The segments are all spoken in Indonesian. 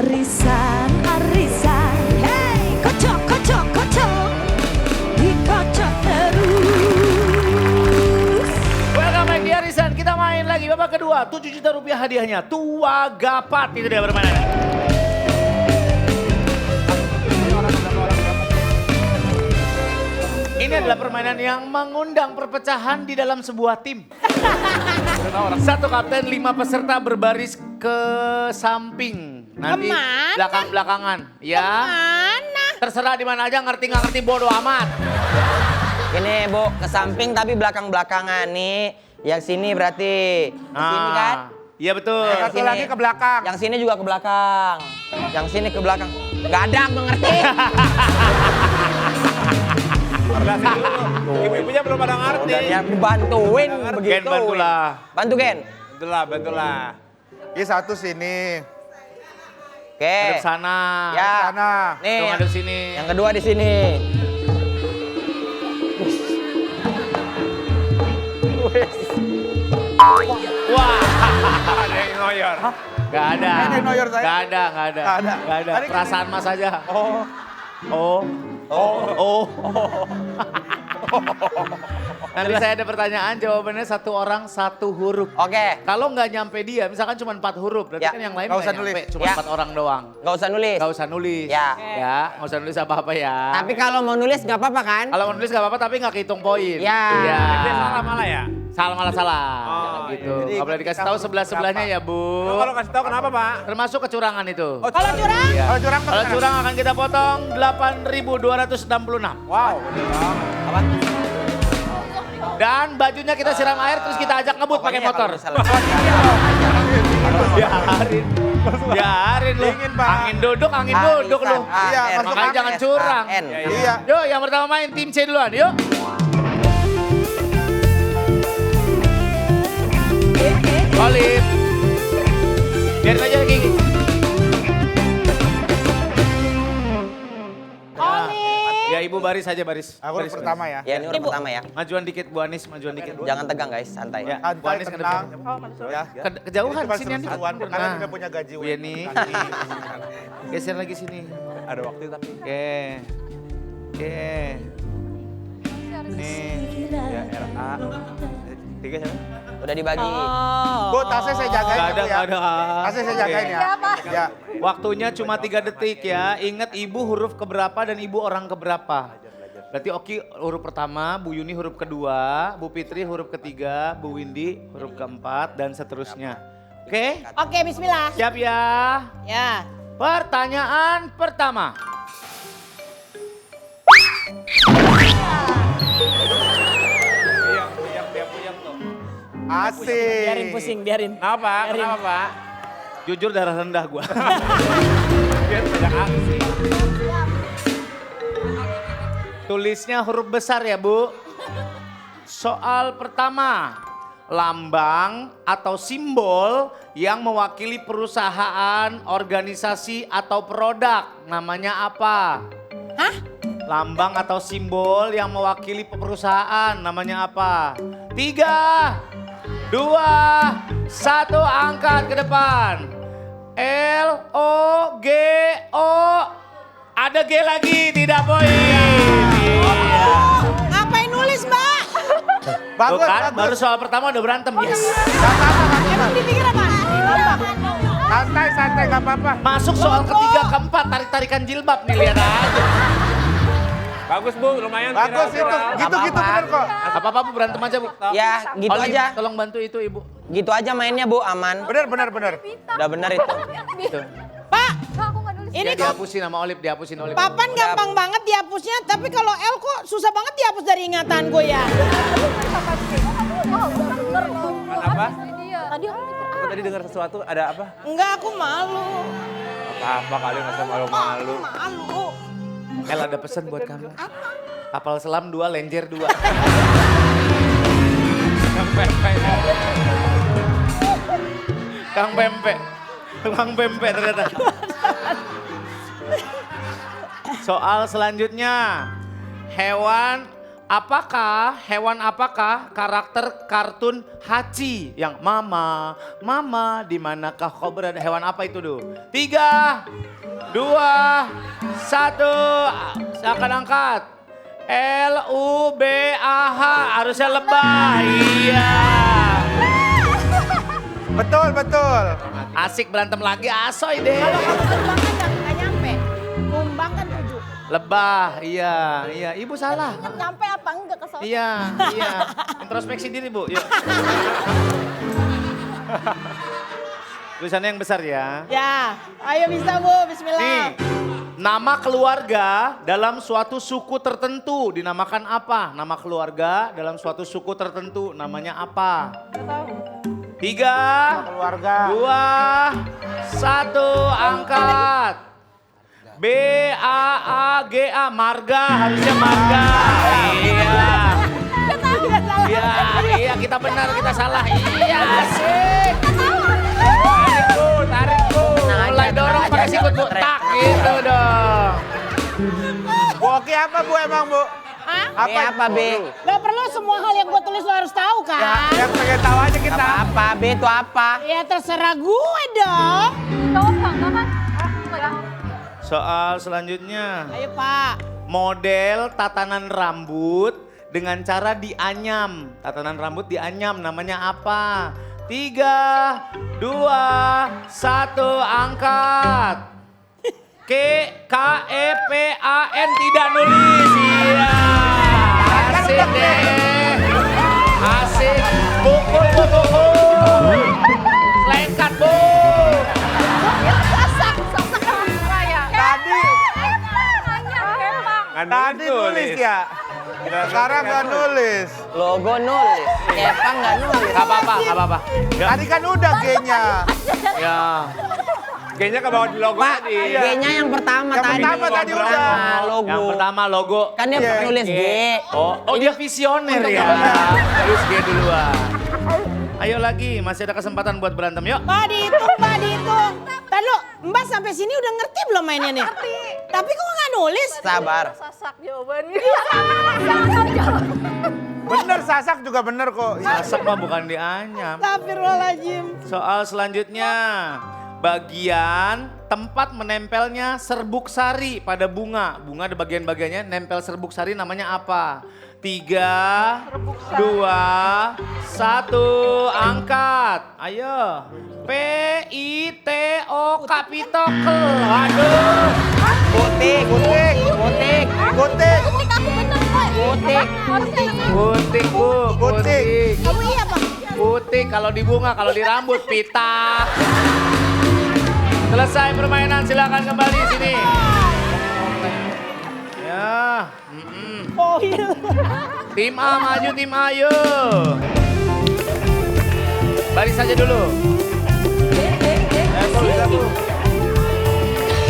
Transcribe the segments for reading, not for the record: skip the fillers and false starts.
Arisan, arisan, hey, kocok, kocok, kocok, dikocok terus. Welcome back di Arisan, kita main lagi babak kedua, 7 juta rupiah hadiahnya, Tua Gapat, itu dia permainannya. Ini adalah permainan yang mengundang perpecahan di dalam sebuah tim. Satu kapten, 5 peserta berbaris ke samping. Nanti Kemana? belakang-belakangan. Ya. Mana? Terserah di mana aja, ngerti nggak ngerti bodo amat. Ini Bu, ke samping tapi belakang-belakangan nih. Yang sini berarti ke sini kan? Iya betul. Yang Satu lagi ke belakang. Yang sini juga ke belakang. Yang sini ke belakang. Nggak ada, aku ngerti. Ibu-ibunya belum pada ngerti. Dan ya bantuin begitu. Gen, bantulah. Bantu Gen. Bantulah. Ini satu sini. Oke. Hadap sana. Ya. Sana. Nih. Tuh, hadap sini. Yang kedua di sini. Wah. Ada yang noyor. Gak ada. Ini noyor saya. Gak ada, gak ada. Nggak ada. Gak ada. Tadi kan Perasaan mas aja. Oh. Oh. Oh. Nanti saya ada pertanyaan, jawabannya satu orang satu huruf. Oke. Kalau nggak nyampe dia, misalkan cuma 4 huruf, berarti Ya. kan yang lain Nggak nggak usah nyampe, nulis. cuma Ya. 4 orang doang. Nggak usah nulis. Nggak usah nulis. Ya. Ya, nggak usah nulis apa-apa ya. Tapi kalau mau nulis nggak apa-apa kan? Kalau mau nulis nggak apa-apa, tapi nggak kehitung poin. Ya. Ya. Dia salah malah ya? Salah malah salah. Oh, gitu. iya. Nggak boleh dikasih tahu sebelah-sebelahnya ya, Bu. Kalau kasih tahu kenapa, Pak? Termasuk kecurangan itu. Kalau curang? Iya. Kalau curang Kalau gimana? curang akan kita potong 8.266. Wow. Apa? Dan bajunya kita siram air terus kita ajak ngebut pakai Pokoknya motor. kalau misalnya- Biarin. Biarin lu. Dingin, Pak. Angin duduk lu. Iya, AN. masuk Makanya jangan curang. AN. Iya. Yuk, yang pertama main tim C duluan, yuk. Olive. Biarin aja Kiki. Ya ibu baris aja baris. Aku Baris, pertama ya. Ya ini orang pertama ya. Majuan dikit Bu Anis, majuan dikit. Jangan tegang guys, santai. Ya, Bu Santai, Anis ke tenang. depan. Ya. Kejauhan Cuma sini Andi. seru-seruan, kalian udah punya gaji. Bu Yeni. Geser lagi sini. Ada waktu tapi. Oke. Oke. Nih. Ya, RA. 3 siapa? Udah dibagi. Bu, tasnya saya jagain Gak ya, ada, Bu, ya. gak ada. Tasnya saya jagain ya. Ya. Waktunya cuma 3 detik ya. Ingat ibu huruf keberapa dan ibu orang keberapa. Berarti Oki huruf pertama, Bu Yuni huruf kedua, Bu Fitri huruf ketiga, Bu Windy huruf keempat, dan seterusnya. Oke? Oke, bismillah. Siap ya? Ya. Pertanyaan pertama. Puyang tuh. Asik. Biarin pusing, biarin. Kenapa? Biarin. Kenapa, Pak? Jujur darah rendah gua. Biar banyak aksi. Tulisnya huruf besar ya Bu. Soal pertama. Lambang atau simbol yang mewakili perusahaan, organisasi, atau produk. Namanya apa? Hah? Lambang atau simbol yang mewakili perusahaan. Namanya apa? 3, 2, 1, angkat ke depan. L-O-G-O. Ada G lagi, tidak poin. Iya. Ngapain nulis, Mbak? Bagus, Tuh kan, bagus. baru soal pertama udah berantem. Yes. Emang dipikir apa? Santai, santai, gak apa-apa. Masuk soal ketiga, keempat, tarik-tarikan jilbab nih, lihat aja. Bagus Bu, lumayan. Bagus itu. Gitu-gitu bener kok. Apa-apa Bu, berantem aja Bu. Ya gitu Olive, aja. tolong bantu itu Ibu. Gitu aja mainnya Bu, aman. Bener, bener, bener. Udah benar itu. Tuh. Pak, ini Ya, kok dihapusin sama Olive, dihapusin Olive. papan gampang banget dihapusnya, tapi kalau L kok susah banget dihapus dari ingatanku ya. Apa? Tadi aku Aku tadi dengar sesuatu, ada apa? Enggak, aku malu. Apa kali nggak usah malu-malu. Malu. El ada pesan buat kamu. Kapal selam 2, lenjer 2. Kang Pempek. Tukang pempek ternyata. Soal selanjutnya. Hewan Hewan apakah karakter kartun Hachi yang mama, mama di manakah kau berada? Hewan apa itu do? 3, 2, 1, silakan angkat. LUBAH, harusnya lebah. Iya. Betul, betul. Asik berantem lagi, asoy deh. Kalau kamu kumbang kan nggak nyampe. Kumbang kan 7. Lebah, iya, iya. Ibu salah. Nyampe apa enggak ke sono? Iya, iya. Introspeksi diri, Bu. Yuk. Tulisannya yang besar ya. Ya, ayo bisa Bu, bismillah. Nih, nama keluarga dalam suatu suku tertentu dinamakan apa? Nama keluarga dalam suatu suku tertentu namanya apa? 3, Keluarga. 2, 1, angkat. BAAGA, marga, harusnya marga. Iya. Iya, iya kita benar, kita salah. Iya, asik. Tarik bu. Mulai dorong pakai sikut bu. Tak gitu dong. Bu Oki apa Bu emang Bu? Hah? B apa B? Gak perlu semua hal yang gue tulis lo harus tahu Ya, kan? yang pengen tahu aja kita. Apa B itu apa? Ya terserah gue dong. Soal selanjutnya. Ayo Pak. Model tatanan rambut dengan cara dianyam. Tatanan rambut dianyam namanya apa? 3, 2, 1, angkat. KEPAN tidak nulis. Iya. Asik deh. Asik. Pukul, pukul. Lengkat, Bu. Tadi nulis ya. Sekarang nggak nulis. Logo nulis. Kepang nggak nulis. Gak apa-apa, gak apa-apa. Tadi kan udah G-nya. Ya. Kayaknya ke bawah di logo Pak, tadi. G-nya yang pertama Yang tadi. pertama tadi udah. Logo. Yang pertama logo. Kan dia Iya. nulis G. Oh dia visioner ya. Terus dia duluan. Ayo lagi, masih ada kesempatan buat berantem. Yuk. Pak dihitung, Pak dihitung. Tadi lo, Mbak sampai sini udah ngerti belum mainnya nih? Ngerti. Tapi kok nggak nulis? Sabar. Sasak jawabannya. Bener Sasak juga bener kok. Sasak mah bukan dianyam. Astagfirullahaladzim. Soal selanjutnya. Bagian tempat menempelnya serbuk sari pada bunga. Bunga ada bagian-bagiannya nempel serbuk sari namanya apa? 3, 2, 1, angkat. Ayo. PITO Kapitokel. Aduh. Putik. Putik. Putik. Kutik. Aku bener kok. Putik. Putik bu, Putik. putik. Kamu iya Pak? Putih kalau di bunga, kalau di rambut pita. Selesai permainan, silakan kembali sini. Ya, Foil. tim A maju, tim A yuk. Baris saja dulu.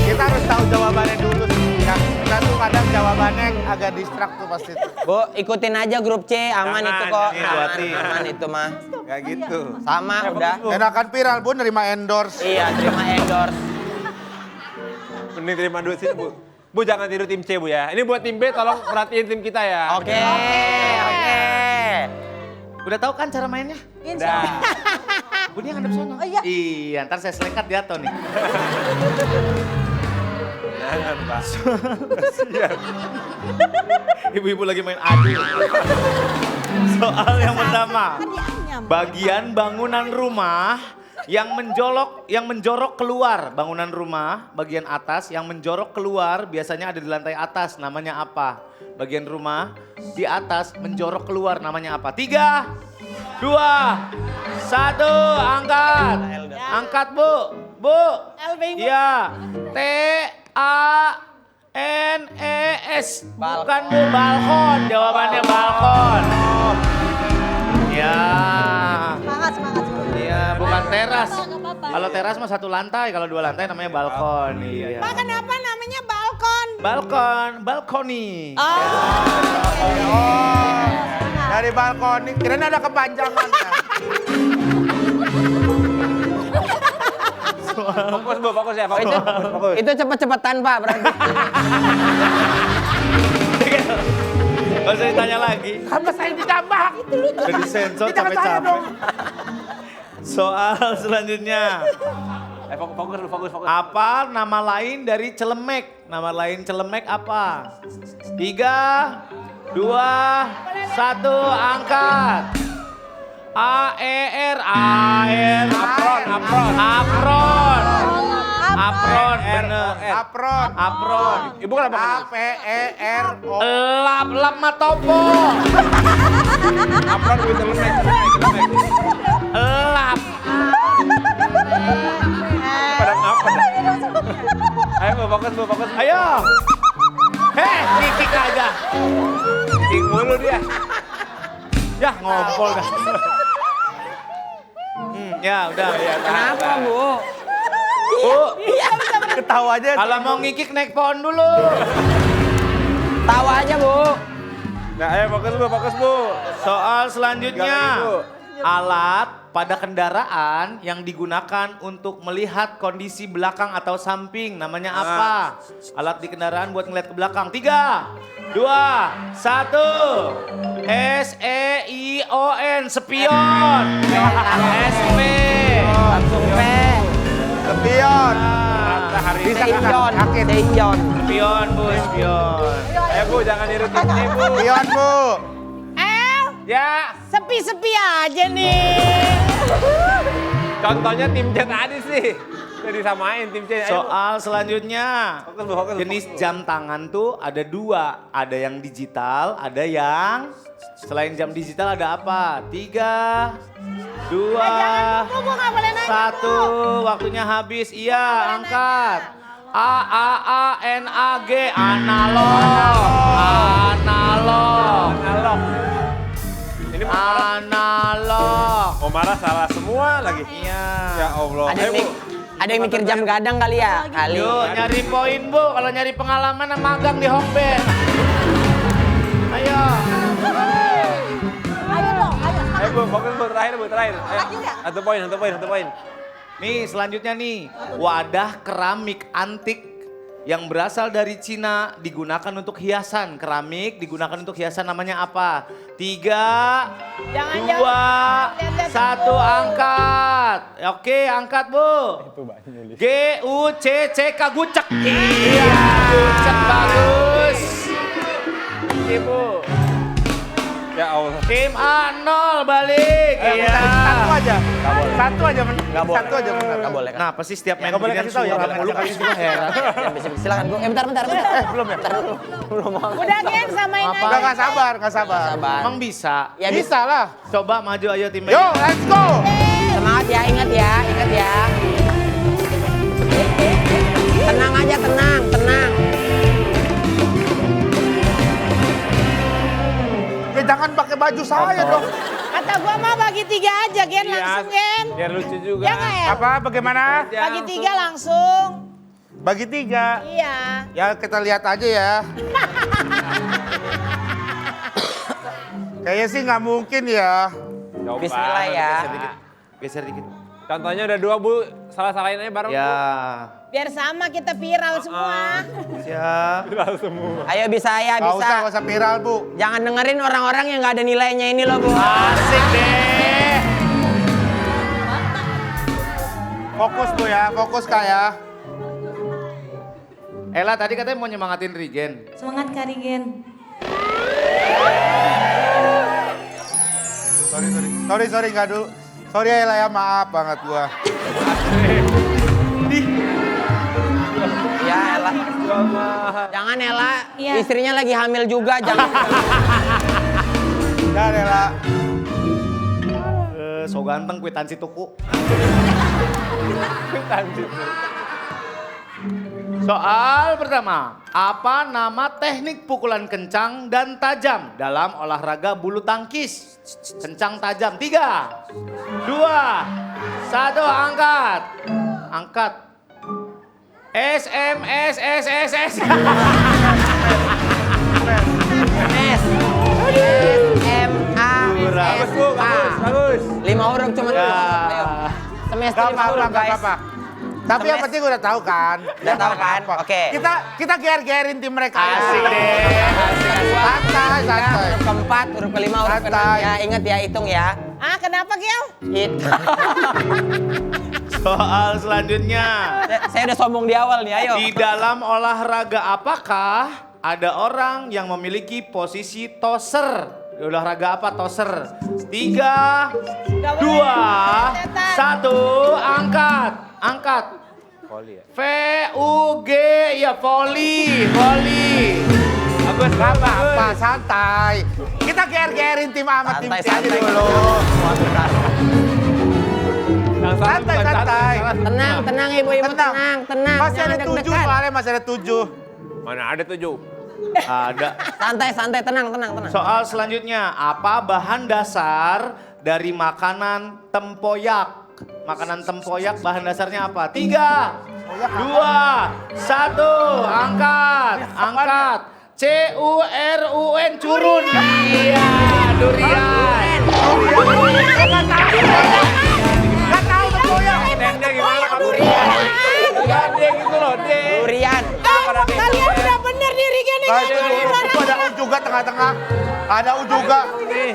Kita harus tahu jawabannya dulu. Ya, kita tuh kadang jawabannya agak distrak tuh pasti. Bu, ikutin aja grup C, aman Jangan, itu kok. ini Aman, hati. aman itu mah. Kayak gitu. Sama udah. Enakan viral Bu nerima endorse. Iya, terima endorse. Mending terima duit sini Bu. Bu jangan tiru tim C Bu ya. Ini buat tim B tolong perhatiin tim kita ya. Oke, oke. Udah tahu kan cara mainnya? Udah. Bu dia ngadep sana. Oh, iya. Iya, ntar saya selekat jatuh nih. Jangan Pak. Ibu-ibu lagi main adu. Soal yang pertama. Bagian bangunan rumah yang menjorok keluar, bangunan rumah bagian atas yang menjorok keluar biasanya ada di lantai atas, namanya apa? Bagian rumah di atas menjorok keluar namanya apa? 3, 2, 1, angkat. Angkat Bu. Bu. L bingung. Iya. TANES. Bukan Bu, balkon. Jawabannya balkon. Ya. Semangat, semangat, semangat. Iya, bukan teras. Nggak apa-apa. Kalau teras mah 1 lantai, kalau 2 lantai namanya balkon. Iya. Pak kenapa namanya balkon? Balkon, balkoni. Dari balkon ini kirain ada kepanjangannya. Fokus Bu, fokus ya, fokus. Fokus. Itu cepet-cepetan Pak berarti. Gak usah ditanya lagi. Apa saya ditambah? Udah disensor Jangan saya capek-capek. dong. Soal selanjutnya. Fokus. Apa nama lain dari celemek? Nama lain celemek apa? 3, 2, 1, angkat. A-E-R. Apron, bener. Apron. Ibu kenapa? A-P-E-R-O. Lap mah topo. Apron gue celemek. Lap. Pada ngapa dah? Ayo Bu, fokus. Ayo. Kikik aja. Kikik mulu dia. Ya, ngompol dah. Ya, udah. Kenapa, Bu? Bu, Ketawa aja. kalau mau ngikik naik pohon dulu. Tawa aja, Bu. Nah, ayo fokus Bu. Soal selanjutnya. Gak lagi, Bu. Alat pada kendaraan yang digunakan untuk melihat kondisi belakang atau samping. Namanya apa? Alat di kendaraan buat ngeliat ke belakang. 3, 2, 1. S-E-I-O-N. Spion. S-P. Langsung P. Spion. Nah, Bisa kan? Seinjon. Yakin? Seinjon. Spion, Bu, spion. Ayo Bu, jangan niru tim C Bu. Spion, Bu. Ya. Sepi-sepi aja nih. Contohnya tim C tadi sih. Udah disamain tim C. Ayo Bu. Soal selanjutnya. Fokus Bu. Jenis jam tangan tuh ada 2. Ada yang digital, ada yang selain jam digital ada apa? 3, 2, Bu, nggak boleh nanya. 1. Waktunya habis. Iya, angkat. A-A-A-N-A-G. Analog. Ini Analog. mau marah salah semua lagi. Iya. Ya Allah. Ada yang, ada yang mikir jam gadang kali ya? Kali. Yuk, nyari poin, Bu. Kalau nyari pengalaman magang di Hokben. Ayo. Ayo dong, ayo. Ayo Bu, fokus Bu, terakhir Bu, terakhir. Ayo. Terakhir ya? Satu poin. Nih, selanjutnya nih. Wadah keramik antik yang berasal dari Cina digunakan untuk hiasan. Keramik digunakan untuk hiasan, namanya apa? 3, 2, 1, angkat. Oke, angkat Bu. G-U-C-C-K, gucek. Iya, gucek bagus. Ibu. Ya Allah. Tim A0 balik. Iya. Satu aja benar. Nggak boleh. Satu aja benar. Nggak boleh. Kenapa sih setiap main Nggak boleh beginian kasih tahu ya, suara nggak mulu boleh kasih tahu, heran. Silakan, Bu. Bentar. Belum ya? Bentar dulu. Belum mau. Udah Gen, samain Apa? aja. Udah nggak sabar. Sabar. Emang bisa? Ya Bisa lah. Coba maju ayo tim B. Yo, let's go. Semangat ya, ingat ya. Tenang aja, tenang. Ya jangan pakai baju saya dong. Kata gua mah bagi 3 aja Gen, langsung Gen. Biar lucu juga. Ya nggak ya? Apa? Bagaimana? Bagi 3 langsung. Bagi 3. Iya. Ya kita lihat aja ya. Kayaknya sih nggak mungkin ya. Coba. Bismillah ya. Geser dikit. Contohnya udah 2 Bu, salah-salahin aja bareng. Ya. Biar sama kita viral semua. Siap. Ayo bisa ya, Nggak bisa. usah viral, Bu. Jangan dengerin orang-orang yang nggak ada nilainya ini loh, Bu. Asik deh. Fokus, Bu ya. Fokus, Kak ya. Ella tadi katanya mau nyemangatin Rigen. Semangat Karigen. Sorry, nggak dulu. Sorry Ella ya, maaf banget gua. Ya, Ella. Jangan Ella, Iya. istrinya lagi hamil juga, jangan. Dan Ella. So ganteng kwitansi tuku. Soal pertama, apa nama teknik pukulan kencang dan tajam dalam olahraga bulu tangkis? Kencang tajam. 3, 2, 1, angkat. Angkat. S. S. Bagus Bu, bagus. 5 huruf cuma. Ya. Ayo. Semester Gak 5 huruf, apa-apa, guys. Tapi yang penting udah tahu kan. Udah tahu kan? Oke. Kita ger-gerin tim mereka. Asik deh. Santai. Huruf keempat, huruf kelima, huruf keenam Santai. ya. Ingat ya, hitung ya. Ah, kenapa, Gil? Itu. Soal selanjutnya. Saya udah sombong di awal nih, ayo. Di dalam olahraga apakah ada orang yang memiliki posisi toser? Di olahraga apa toser? 3, 2, 1, angkat. Angkat. Voli ya? VUG, ya voli. Bagus, apa santai. Kita ger-gerin tim sama tim C aja Santai. dulu. Santai. Tenang ibu-ibu, tenang. Masih ada Jangan 7 deg-degan. soalnya, masih ada 7. Mana ada 7? Ada. Santai, tenang. Soal selanjutnya, apa bahan dasar dari makanan tempoyak? Makanan tempoyak bahan dasarnya apa? 3, 2, 1, angkat. CURUN, curun. Iya, durian. Gak tahu tempoyak. Dende gimana kamu? Gede gitu loh, deh. Durian. Kalian udah bener diri gini. Itu ada U juga tengah-tengah. Ada U juga.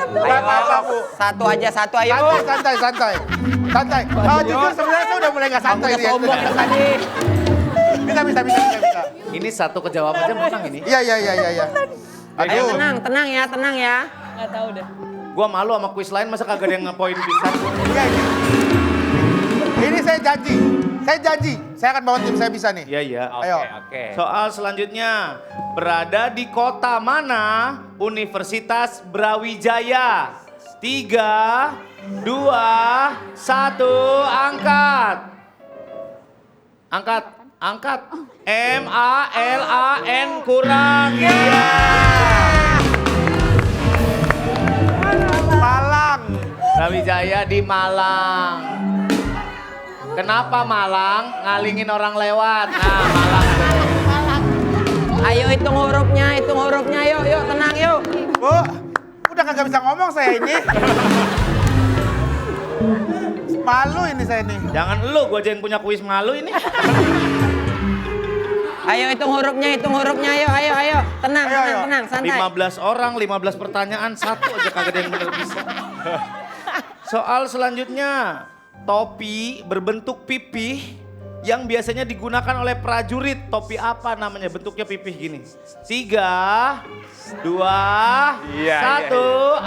Gak apa-apa, Bu. Satu aja, ayo. Santai. Jujur sebenarnya saya udah mulai gak santai Udah nih. sombong tadi. Bisa. Ini satu kejawab aja menang ini. Iya. Ayo Aduh. tenang ya. Nggak tahu deh. Gua malu sama kuis lain, masa kagak ada yang ngepoin pisan. Iya. Ini saya janji. Saya akan bawa tim saya bisa nih. Iya. Ayo. Oke. Soal selanjutnya, berada di kota mana Universitas Brawijaya? 3, 2, 1, angkat. MALAN kurang. Iya. Malang. Brawijaya di Malang. Kenapa Malang? Ngalingin orang lewat. Nah, Malang. Ayo hitung hurufnya, yuk, tenang yuk. Bu, udah kagak bisa ngomong saya ini. Malu ini saya nih. Jangan lu, gua aja yang punya kuis malu ini. Ayo hitung hurufnya, ayo. Tenang, santai. 15 orang, 15 pertanyaan, satu aja kagak ada yang bener bisa. Soal selanjutnya, topi berbentuk pipih yang biasanya digunakan oleh prajurit. Topi apa namanya? Bentuknya pipih gini. 3, 2, 1,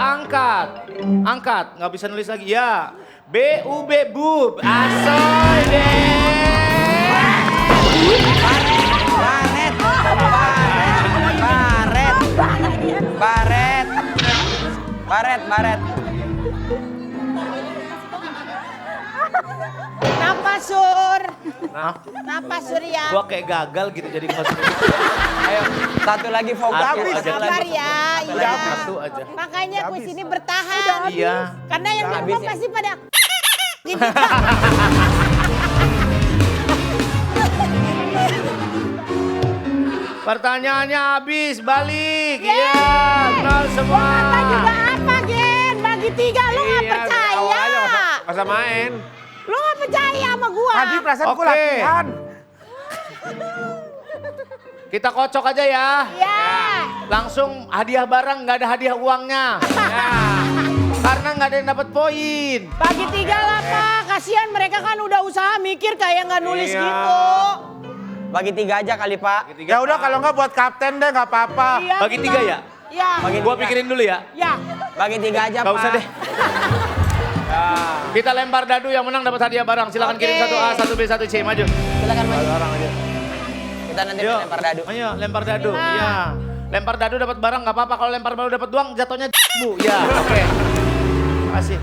angkat. Nggak bisa nulis lagi ya. BUB bub, asoy deh. Baret. Kenapa, Sur? Nah, Kenapa, Surya? gua kayak gagal gitu jadi host. Ayo, satu lagi fokus. Habis. Sabar ya, iya. Satu aja. Makanya kuis ini bertahan. Iya. Karena yang Habis nonton ya. pasti pada gitu. Pertanyaannya habis, balik. Iya, nol semua. Kata juga apa, Gen? Bagi 3, lu nggak Iya, percaya. awal aja masa main. Lu nggak percaya sama gua. Tadi perasaan gue Oke. latihan. Kita kocok aja ya. Iya. Langsung hadiah barang, nggak ada hadiah uangnya. Ya. Karena nggak ada yang dapat poin. Bagi 3 lah, Pak. Kasihan mereka kan udah usaha mikir kayak nggak nulis Iya. gitu. Bagi 3 aja kali, Pak. Ya udah kalau nggak buat kapten deh nggak apa-apa. Iya, Bagi 3 ya? Iya. Bagi Gua 3. pikirin dulu ya. Ya. Bagi 3 aja, Gak Pak. usah deh. Kita lempar dadu, yang menang dapat hadiah barang. Silakan Oke. kirim 1A, 1B, 1C, maju. Silakan maju. Kita nanti Yuk, lempar dadu. Ayo, lempar dadu. Iya. Lempar dadu dapat barang nggak apa-apa. Kalau lempar dadu dapat uang, jatuhnya Bu. Ya, oke. Makasih.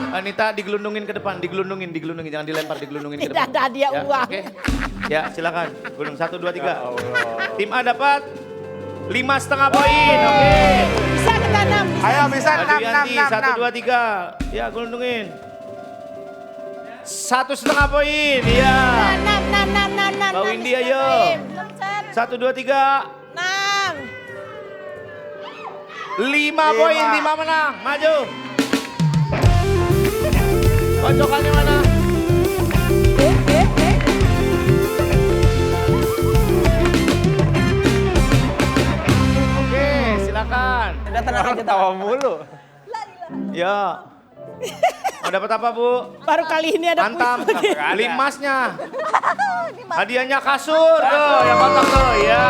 Anita digelundungin ke depan, digelundungin, jangan dilempar, digelundungin ke Tidak depan. ada hadiah Ya, uang. oke. Ya, silakan. Gulung 1, 2, 3. Tim A dapat 5,5 poin. Oke. Bisa kita 6. Ayo bisa Maju 6, Yanti, 1, 2, 3. Ya, gelundungin. 1,5 poin. Iya. 6. Mbak Windy, ayo. 1, 2, 3. 6. 5 poin, tim A menang. Maju. Kocokannya mana? tenang aja. Tawa mulu. Ya. Mau dapat apa, Bu? Baru kali ini ada Mantap. puisi. Limasnya. Hadiahnya kasur tuh, yang kotak tuh. Ya.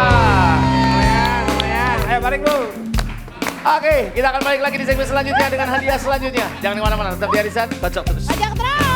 Lumayan. Ayo balik, Bu. Oke, kita akan balik lagi di segmen selanjutnya dengan hadiah selanjutnya. Jangan kemana-mana, tetap di Arisan. Bacok terus. Ajak terus.